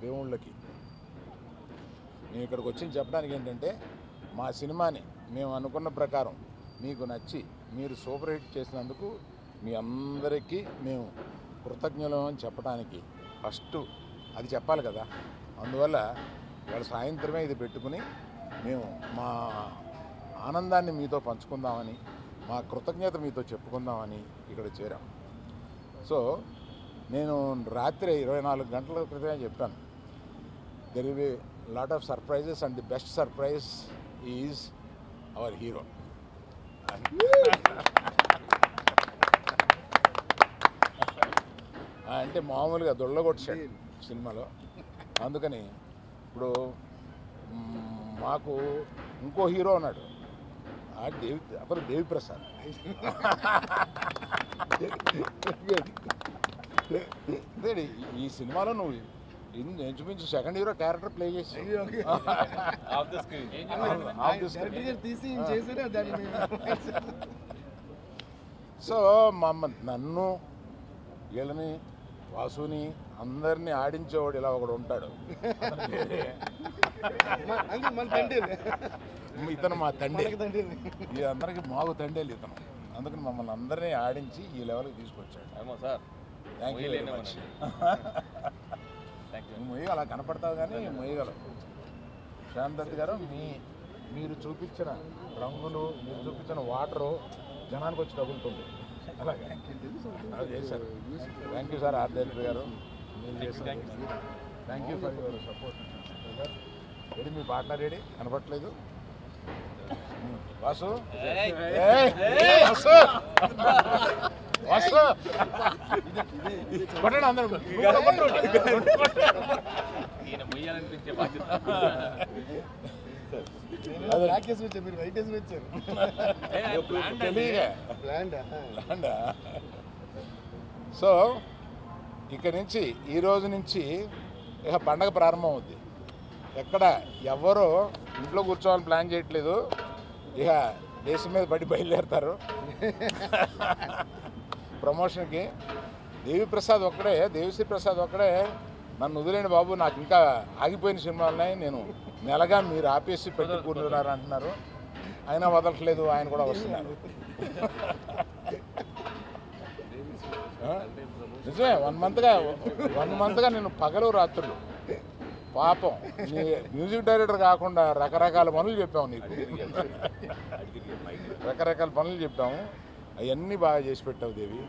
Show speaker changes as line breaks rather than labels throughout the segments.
దేవుళ్ళకి మేము ఇక్కడికి వచ్చి చెప్పడానికి ఏంటంటే మా సినిమాని మేము అనుకున్న ప్రకారం మీకు నచ్చి మీరు సూపర్ హిట్ చేసినందుకు మీ అందరికీ మేము కృతజ్ఞులం అని చెప్పడానికి ఫస్ట్ అది చెప్పాలి కదా. అందువల్ల ఇవాళ సాయంత్రమే ఇది పెట్టుకుని మేము మా ఆనందాన్ని మీతో పంచుకుందామని, మా కృతజ్ఞత మీతో చెప్పుకుందామని ఇక్కడ చేరాం. సో నేను రాత్రి 24 గంటల క్రితమే చెప్పాను, there will be lot of surprises and the best surprise is our hero. అంటే మామూలుగా దొళ్ళగొట్టాడు సినిమాలో. అందుకని ఇప్పుడు మాకు ఇంకో హీరో ఉన్నాడు, అతను దేవిప్రసాద్. ఈ సినిమాలో నువ్వు ఇంచుమించు సెకండ్ హీరో క్యారెక్టర్ ప్లే చేసి సో నన్ను వీళ్ళని వాసుని అందరినీ ఆడించేవాడు ఇలా ఒకడు ఉంటాడు. ఇతను మా తండ్రి, ఈ అందరికి మాకు తండ్రి ఇతను. అందుకని మమ్మల్ని అందరినీ ఆడించి ఈ లెవెల్కి తీసుకొచ్చాడు. Thank you very much. మొయ్యి అలా కనపడతావు కానీ మొయ్యగలవు. శాంతత్ గారు మీరు చూపించిన రంగులు, మీరు చూపించిన వాటరు జనానికి వచ్చి తగులుతుంది. అలాగే చేశారు. థ్యాంక్ యూ సార్ ఆర్డర్ గారు, మీరు చేశారు. Thank you for your support. Ready, మీ పార్ట్నర్ రెడీ కనపట్లేదు. వాసు వాసు కొట్టండి అందరూ. సో ఇక్కడి నుంచి ఈ రోజు నుంచి ఇక పండగ ప్రారంభం అవుద్ది. ఎక్కడ ఎవరో ఇంట్లో కూర్చోవాలని ప్లాన్ చేయట్లేదు, ఇక దేశం మీద పడి బయలుదేరుతారు ప్రమోషన్కి. దేవిప్రసాద్ ఒక్కడే, దేవిశ్రీ ప్రసాద్ ఒక్కడే నన్ను వదిలేండి బాబు, నాకు ఇంకా ఆగిపోయిన సినిమాలు ఉన్నాయి, నేను నెలగా మీరు ఆపేసి పెట్టి కూర్చున్నారు అంటున్నారు. అయినా వదలట్లేదు, ఆయన కూడా వస్తున్నారు. నిజమే, 1 మంత్గా నేను పగలు రాత్రులు పాపం నీ మ్యూజిక్ డైరెక్టర్ కాకుండా రకరకాల పనులు చెప్పాము నీకు, రకరకాల పనులు చెప్పాము. అవన్నీ బాగా చేసి పెట్టావు Devi.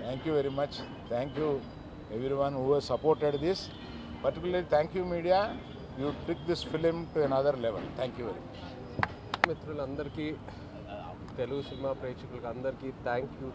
Thank you very much. Thank you everyone who has supported this. Particularly thank you media, you took this film to another level. Thank you very much.
మిత్రులందరికీ, తెలుగు సినిమా ప్రేక్షకులకు అందరికీ థ్యాంక్ యూ.